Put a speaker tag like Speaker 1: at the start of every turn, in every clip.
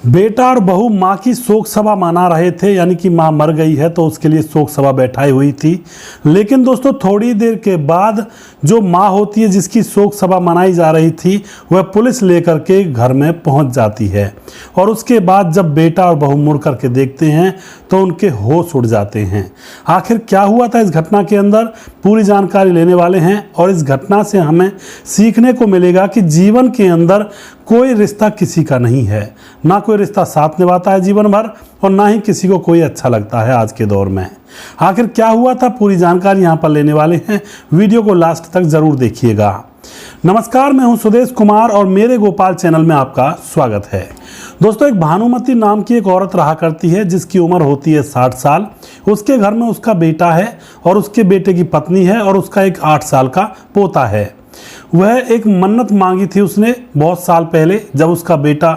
Speaker 1: बेटा और बहू माँ की शोक सभा मना रहे थे, यानी कि माँ मर गई है तो उसके लिए शोक सभा बैठाई हुई थी। लेकिन दोस्तों थोड़ी देर के बाद जो माँ होती है जिसकी शोक सभा मनाई जा रही थी वह पुलिस लेकर के घर में पहुंच जाती है। और उसके बाद जब बेटा और बहू मुड़ करके देखते हैं तो उनके होश उड़ जाते हैं। आखिर क्या हुआ था इस घटना के अंदर, पूरी जानकारी लेने वाले हैं। और इस घटना से हमें सीखने को मिलेगा कि जीवन के अंदर कोई रिश्ता किसी का नहीं है, ना कोई रिश्ता साथ निभाता है जीवन भर और ना ही किसी को कोई अच्छा लगता है आज के दौर में। आखिर क्या हुआ था पूरी जानकारी यहाँ पर लेने वाले हैं, वीडियो को लास्ट तक जरूर देखिएगा। नमस्कार, मैं हूं सुदेश कुमार और मेरे गोपाल चैनल में आपका स्वागत है। दोस्तों, एक भानुमति नाम की एक औरत रहा करती है जिसकी उम्र होती है 60 साल। उसके घर में उसका बेटा है और उसके बेटे की पत्नी है और उसका एक 8 साल का पोता है। वह एक मन्नत मांगी थी उसने बहुत साल पहले, जब उसका बेटा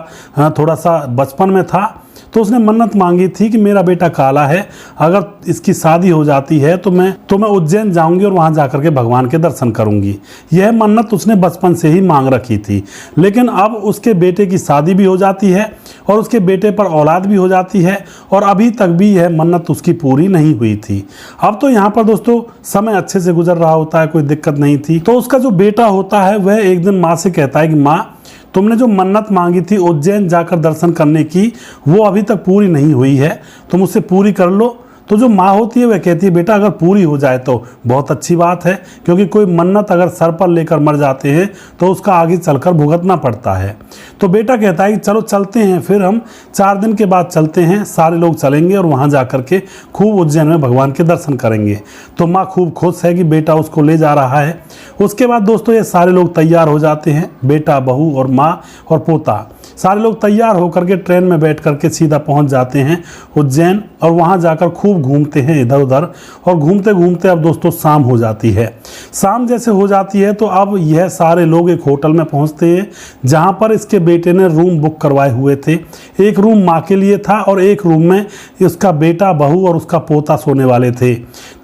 Speaker 1: थोड़ा सा बचपन में था तो उसने मन्नत मांगी थी कि मेरा बेटा काला है, अगर इसकी शादी हो जाती है तो मैं उज्जैन जाऊंगी और वहां जाकर के भगवान के दर्शन करूंगी। यह मन्नत उसने बचपन से ही मांग रखी थी। लेकिन अब उसके बेटे की शादी भी हो जाती है और उसके बेटे पर औलाद भी हो जाती है और अभी तक भी यह मन्नत उसकी पूरी नहीं हुई थी। अब तो यहाँ पर दोस्तों समय अच्छे से गुजर रहा होता है, कोई दिक्कत नहीं थी। तो उसका जो बेटा होता है वह एक दिन माँ से कहता है कि माँ, तुमने जो मन्नत मांगी थी उज्जैन जाकर दर्शन करने की वो अभी तक पूरी नहीं हुई है, तुम उससे पूरी कर लो। तो जो माँ होती है वह कहती है बेटा अगर पूरी हो जाए तो बहुत अच्छी बात है, क्योंकि कोई मन्नत अगर सर पर लेकर मर जाते हैं तो उसका आगे चलकर भुगतना पड़ता है। तो बेटा कहता है कि चलो चलते हैं, फिर हम 4 दिन के बाद चलते हैं, सारे लोग चलेंगे और वहाँ जा कर के खूब उज्जैन में भगवान के दर्शन करेंगे। तो माँ खूब खुश है कि बेटा उसको ले जा रहा है। उसके बाद दोस्तों ये सारे लोग तैयार हो जाते हैं, बेटा, बहू और माँ और पोता, सारे लोग तैयार होकर के ट्रेन में बैठ करके सीधा पहुंच जाते हैं उज्जैन और वहां जाकर खूब घूमते हैं इधर उधर। और घूमते घूमते अब दोस्तों शाम हो जाती है। शाम जैसे हो जाती है तो अब यह सारे लोग एक होटल में पहुंचते हैं जहां पर इसके बेटे ने रूम बुक करवाए हुए थे। एक रूम माँ के लिए था और एक रूम में इसका बेटा, बहू और उसका पोता सोने वाले थे।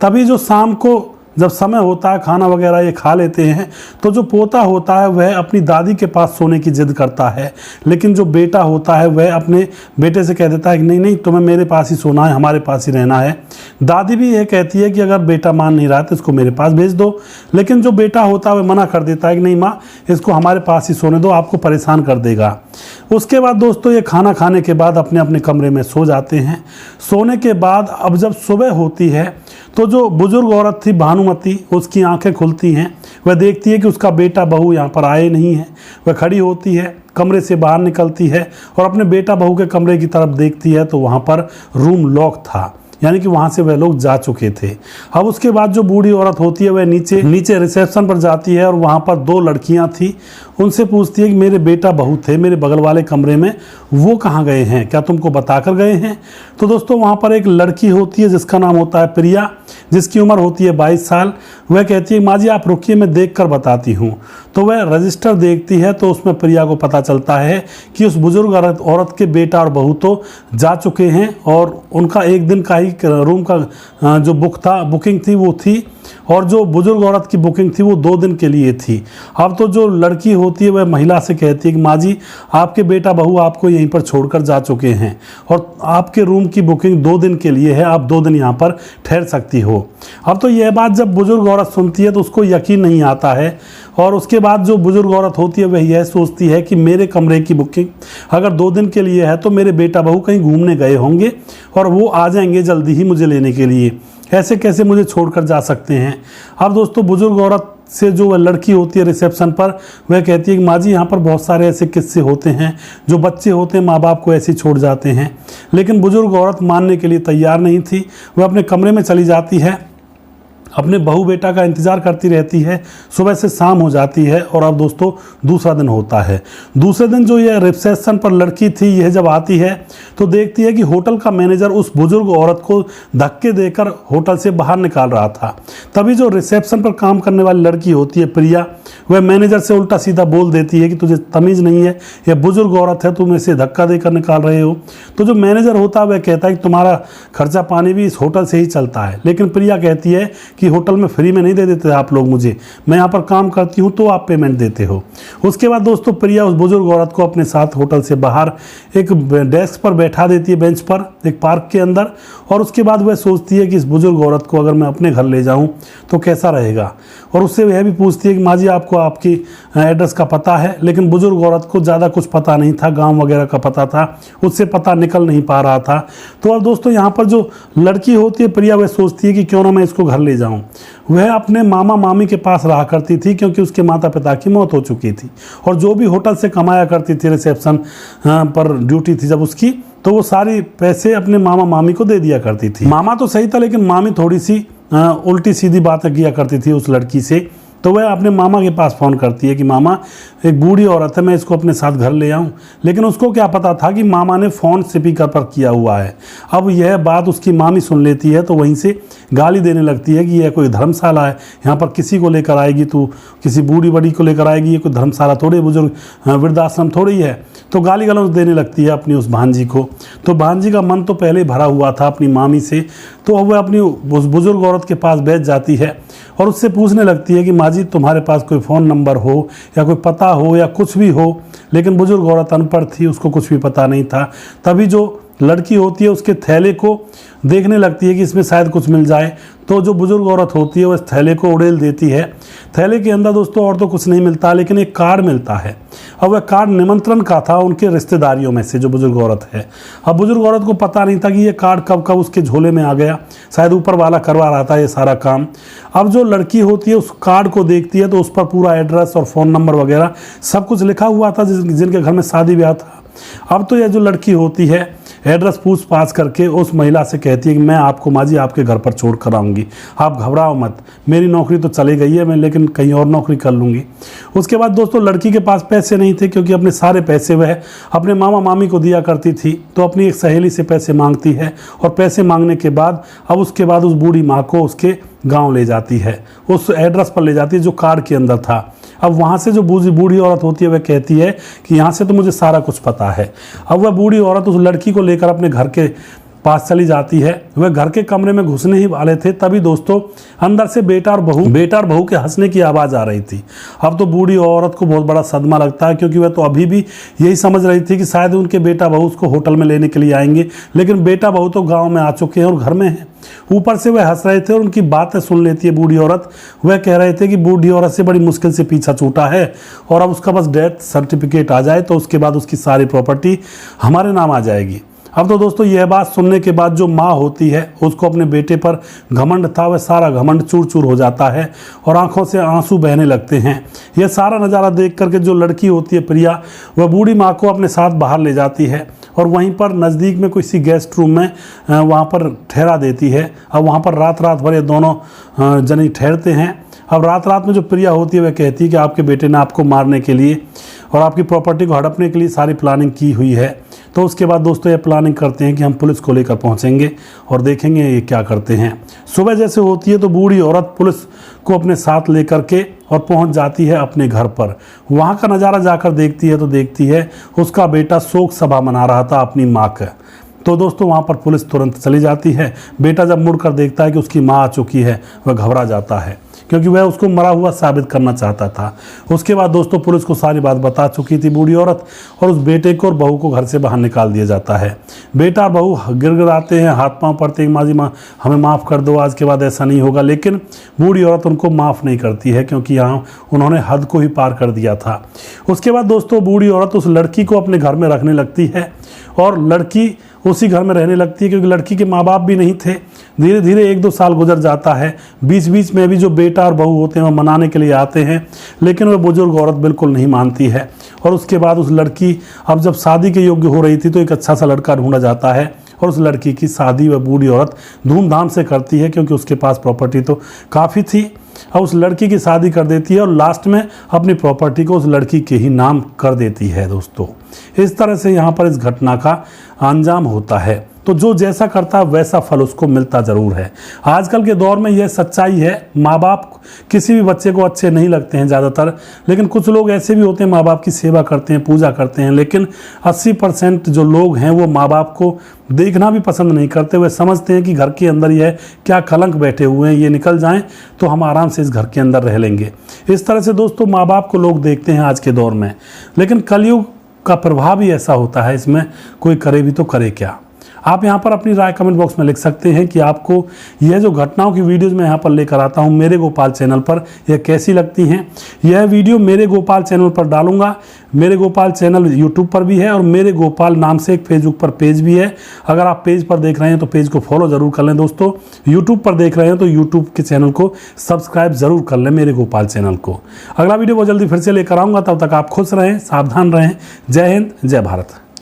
Speaker 1: तभी जो शाम को जब समय होता है, खाना वगैरह ये खा लेते हैं, तो जो पोता होता है वह अपनी दादी के पास सोने की जिद करता है। लेकिन जो बेटा होता है वह अपने बेटे से कह देता है कि नहीं नहीं, तुम्हें मेरे पास ही सोना है, हमारे पास ही रहना है। दादी भी यह कहती है कि अगर बेटा मान नहीं रहा तो इसको मेरे पास भेज दो। लेकिन जो बेटा होता है वह मना कर देता है कि नहीं माँ, इसको हमारे पास ही सोने दो, आपको परेशान कर देगा। उसके बाद दोस्तों ये खाना खाने के बाद अपने अपने कमरे में सो जाते हैं। सोने के बाद अब जब सुबह होती है तो जो बुजुर्ग औरत थी भानुमति, उसकी आंखें खुलती हैं। वह देखती है कि उसका बेटा बहू यहाँ पर आए नहीं है। वह खड़ी होती है, कमरे से बाहर निकलती है और अपने बेटा बहू के कमरे की तरफ देखती है तो वहाँ पर रूम लॉक था, यानी कि वहाँ से वह लोग जा चुके थे। अब उसके बाद जो बूढ़ी औरत होती है वह नीचे रिसेप्शन पर जाती है और वहाँ पर 2 लड़कियाँ थी। उनसे पूछती है कि मेरे बेटा बहू थे मेरे बगल वाले कमरे में, वो कहाँ गए हैं, क्या तुमको बताकर गए हैं? तो दोस्तों वहाँ पर एक लड़की होती है जिसका नाम होता है प्रिया, जिसकी उम्र होती है 22 साल। वह कहती है माँ जी आप रुकिए, मैं देख कर बताती हूँ। तो वह रजिस्टर देखती है तो उसमें प्रिया को पता चलता है कि उस बुजुर्ग औरत के बेटा और बहू तो जा चुके हैं और उनका एक दिन का ही रूम का जो बुकिंग थी वो थी, और जो बुजुर्ग औरत की बुकिंग थी वो 2 दिन के लिए थी। अब तो जो लड़की होती है वह महिला से कहती है कि माँ जी आपके बेटा बहू आपको यहीं पर छोड़कर जा चुके हैं और आपके रूम की बुकिंग 2 दिन के लिए है, आप 2 दिन यहाँ पर ठहर सकती हो। अब तो यह बात जब बुजुर्ग औरत सुनती है तो उसको यकीन नहीं आता है और उसके बाद जो बुजुर्ग औरत होती है वह यह सोचती है कि मेरे कमरे की बुकिंग अगर 2 दिन के लिए है तो मेरे बेटा बहू कहीं घूमने गए होंगे और वो आ जाएंगे जल्दी ही मुझे लेने के लिए, ऐसे कैसे मुझे छोड़कर जा सकते हैं। अब दोस्तों बुजुर्ग औरत से जो वह लड़की होती है रिसेप्शन पर, वह कहती है कि माँ जी यहाँ पर बहुत सारे ऐसे किस्से होते हैं, जो बच्चे होते हैं माँ बाप को ऐसे छोड़ जाते हैं। लेकिन बुजुर्ग औरत मानने के लिए तैयार नहीं थी। वह अपने कमरे में चली जाती है, अपने बहू बेटा का इंतज़ार करती रहती है। सुबह से शाम हो जाती है और अब दोस्तों दूसरा दिन होता है। दूसरे दिन जो ये रिसेप्शन पर लड़की थी यह जब आती है तो देखती है कि होटल का मैनेजर उस बुजुर्ग औरत को धक्के देकर होटल से बाहर निकाल रहा था। तभी जो रिसेप्शन पर काम करने वाली लड़की होती है प्रिया, वह मैनेजर से उल्टा सीधा बोल देती है कि तुझे तमीज़ नहीं है, यह बुजुर्ग औरत है, तुम इसे धक्का देकर निकाल रहे हो। तो जो मैनेजर होता है वह कहता है कि तुम्हारा खर्चा पानी भी इस होटल से ही चलता है। लेकिन प्रिया कहती है कि होटल में फ्री में नहीं दे देते आप लोग मुझे, मैं यहाँ पर काम करती हूँ तो आप पेमेंट देते हो। उसके बाद दोस्तों प्रिया उस बुजुर्ग औरत को अपने साथ होटल से बाहर एक डेस्क पर बैठा देती है, बेंच पर एक पार्क के अंदर। और उसके बाद वह सोचती है कि इस बुजुर्ग औरत को अगर मैं अपने घर ले जाऊं तो कैसा रहेगा। और उससे वह भी पूछती है कि माँ जी आपको आपकी एड्रेस का पता है। लेकिन बुजुर्ग औरत को ज़्यादा कुछ पता नहीं था, गांव वगैरह का पता था, उससे पता निकल नहीं पा रहा था। तो अब दोस्तों यहाँ पर जो लड़की होती है प्रिया, वह सोचती है कि क्यों ना मैं इसको घर ले जाऊँ। वह अपने मामा मामी के पास रहा करती थी क्योंकि उसके माता पिता की मौत हो चुकी थी। और जो भी होटल से कमाया करती थी, रिसेप्शन पर ड्यूटी थी जब उसकी, तो वो सारी पैसे अपने मामा मामी को दे दिया करती थी। मामा तो सही था लेकिन मामी थोड़ी सी उल्टी सीधी बातें किया करती थी उस लड़की से। तो वह अपने मामा के पास फ़ोन करती है कि मामा एक बूढ़ी औरत है, मैं इसको अपने साथ घर ले आऊं। लेकिन उसको क्या पता था कि मामा ने फ़ोन स्पीकर पर किया हुआ है। अब यह बात उसकी मामी सुन लेती है तो वहीं से गाली देने लगती है कि यह कोई धर्मशाला है, यहाँ पर किसी को लेकर आएगी तू, किसी बूढ़ी बड़ी को लेकर आएगी, ये कोई धर्मशाला थोड़ी, बुजुर्ग वृद्धाश्रम थोड़ी है। तो गाली गलौज देने लगती है अपनी उस भांजी को। तो भांजी का मन तो पहले भरा हुआ था अपनी मामी से, तो अब वह अपनी उस बुजुर्ग औरत के पास बैठ जाती है और उससे पूछने लगती है कि माँ जी तुम्हारे पास कोई फ़ोन नंबर हो या कोई पता हो या कुछ भी हो। लेकिन बुजुर्ग औरत अनपढ़ थी, उसको कुछ भी पता नहीं था। तभी जो लड़की होती है उसके थैले को देखने लगती है कि इसमें शायद कुछ मिल जाए। तो जो बुजुर्ग औरत होती है वह इस थैले को उड़ेल देती है। थैले के अंदर दोस्तों और तो कुछ नहीं मिलता लेकिन एक कार्ड मिलता है। अब वह कार्ड निमंत्रण का था उनके रिश्तेदारियों में से जो बुजुर्ग औरत है। अब बुजुर्ग औरत को पता नहीं था कि ये कार्ड कब कब उसके झोले में आ गया, शायद ऊपर वाला करवा रहा था ये सारा काम। अब जो लड़की होती है उस कार्ड को देखती है तो उस पर पूरा एड्रेस और फ़ोन नंबर वगैरह सब कुछ लिखा हुआ था जिनके घर में शादी ब्याह था। अब तो यह जो लड़की होती है एड्रेस पूछ पाछ करके उस महिला से कहती है कि मैं आपको माँ जी आपके घर पर छोड़ कर आऊँगी, आप घबराओ मत, मेरी नौकरी तो चली गई है, मैं लेकिन कहीं और नौकरी कर लूँगी। उसके बाद दोस्तों लड़की के पास पैसे नहीं थे क्योंकि अपने सारे पैसे वह अपने मामा मामी को दिया करती थी। तो अपनी एक सहेली से पैसे मांगती है और पैसे मांगने के बाद अब उसके बाद उस बूढ़ी माँ को उसके गाँव ले जाती है, उस एड्रेस पर ले जाती है जो कार्ड के अंदर था। अब वहाँ से जो बूढ़ी औरत होती है वह कहती है कि यहाँ से तो मुझे सारा कुछ पता है। अब वह बूढ़ी औरत उस लड़की को लेकर अपने घर के पास चली जाती है। वह घर के कमरे में घुसने ही वाले थे तभी दोस्तों अंदर से बेटा और बहू के हंसने की आवाज़ आ रही थी। अब तो बूढ़ी औरत को बहुत बड़ा सदमा लगता है क्योंकि वह तो अभी भी यही समझ रही थी कि शायद उनके बेटा बहू उसको होटल में लेने के लिए आएंगे, लेकिन बेटा बहू तो गाँव में आ चुके हैं और घर में हैं। ऊपर से वह हंस रहे थे और उनकी बातें सुन लेती है बूढ़ी औरत। वह कह रहे थे कि बूढ़ी औरत से बड़ी मुश्किल से पीछा छूटा है और अब उसका बस डेथ सर्टिफिकेट आ जाए तो उसके बाद उसकी सारी प्रॉपर्टी हमारे नाम आ जाएगी। अब तो दोस्तों यह बात सुनने के बाद जो माँ होती है उसको अपने बेटे पर घमंड था, वह सारा घमंड चूर चूर हो जाता है और आंखों से आंसू बहने लगते हैं। यह सारा नज़ारा देख करके जो लड़की होती है प्रिया, वह बूढ़ी माँ को अपने साथ बाहर ले जाती है और वहीं पर नज़दीक में किसी गेस्ट रूम में वहाँ पर ठहरा देती है। अब वहाँ पर रात भर ये दोनों जनी ठहरते हैं। अब रात में जो प्रिया होती है वह कहती है कि आपके बेटे ने आपको मारने के लिए और आपकी प्रॉपर्टी को हड़पने के लिए सारी प्लानिंग की हुई है। तो उसके बाद दोस्तों ये प्लानिंग करते हैं कि हम पुलिस को लेकर पहुंचेंगे और देखेंगे ये क्या करते हैं। सुबह जैसे होती है तो बूढ़ी औरत पुलिस को अपने साथ लेकर के और पहुंच जाती है अपने घर पर। वहां का नज़ारा जाकर देखती है तो देखती है उसका बेटा शोक सभा मना रहा था अपनी माँ का। तो दोस्तों वहाँ पर पुलिस तुरंत चली जाती है। बेटा जब मुड़कर देखता है कि उसकी माँ आ चुकी है वह घबरा जाता है क्योंकि वह उसको मरा हुआ साबित करना चाहता था। उसके बाद दोस्तों पुलिस को सारी बात बता चुकी थी बूढ़ी औरत और उस बेटे को और बहू को घर से बाहर निकाल दिया जाता है। बेटा और बहू गिड़गिड़ाते हैं, हाथ पांव पड़ते हैं, माँ जी माँ हमें माफ़ कर दो, आज के बाद ऐसा नहीं होगा। लेकिन बूढ़ी औरत उनको माफ़ नहीं करती है क्योंकि यहाँ उन्होंने हद को ही पार कर दिया था। उसके बाद दोस्तों बूढ़ी औरत उस लड़की को अपने घर में रखने लगती है और लड़की उसी घर में रहने लगती है क्योंकि लड़की के माँ बाप भी नहीं थे। धीरे धीरे 1-2 साल गुजर जाता है। बीच बीच में भी जो बेटा और बहू होते हैं वो मनाने के लिए आते हैं लेकिन वह बुजुर्ग औरत बिल्कुल नहीं मानती है। और उसके बाद उस लड़की अब जब शादी के योग्य हो रही थी तो एक अच्छा सा लड़का ढूंढा जाता है और उस लड़की की शादी वह बूढ़ी औरत धूमधाम से करती है क्योंकि उसके पास प्रॉपर्टी तो काफ़ी थी। अब उस लड़की की शादी कर देती है और लास्ट में अपनी प्रॉपर्टी को उस लड़की के ही नाम कर देती है। दोस्तों इस तरह से यहाँ पर इस घटना का अंजाम होता है। तो जो जैसा करता है वैसा फल उसको मिलता ज़रूर है। आजकल के दौर में यह सच्चाई है। माँ बाप किसी भी बच्चे को अच्छे नहीं लगते हैं ज़्यादातर, लेकिन कुछ लोग ऐसे भी होते हैं माँ बाप की सेवा करते हैं, पूजा करते हैं, लेकिन 80% जो लोग हैं वो माँ बाप को देखना भी पसंद नहीं करते। वे समझते हैं कि घर के अंदर यह क्या कलंक बैठे हुए हैं, ये निकल जाएं तो हम आराम से इस घर के अंदर रह लेंगे। इस तरह से दोस्तों माँ बाप को लोग देखते हैं आज के दौर में, लेकिन कलयुग का प्रभाव ही ऐसा होता है, इसमें कोई करे भी तो करे क्या। आप यहाँ पर अपनी राय कमेंट बॉक्स में लिख सकते हैं कि आपको यह जो घटनाओं की वीडियोज़ मैं यहाँ पर लेकर आता हूँ मेरे गोपाल चैनल पर, यह कैसी लगती हैं। यह वीडियो मेरे गोपाल चैनल पर डालूंगा। मेरे गोपाल चैनल यूट्यूब पर भी है और मेरे गोपाल नाम से एक फेसबुक पर पेज भी है। अगर आप पेज पर देख रहे हैं तो पेज को फॉलो ज़रूर कर लें दोस्तों। यूट्यूब पर देख रहे हैं तो यूट्यूब के चैनल को सब्सक्राइब ज़रूर कर लें, मेरे गोपाल चैनल को। अगला वीडियो बहुत जल्दी फिर से लेकर आऊँगा, तब तक आप खुश रहें, सावधान रहें। जय हिंद, जय भारत।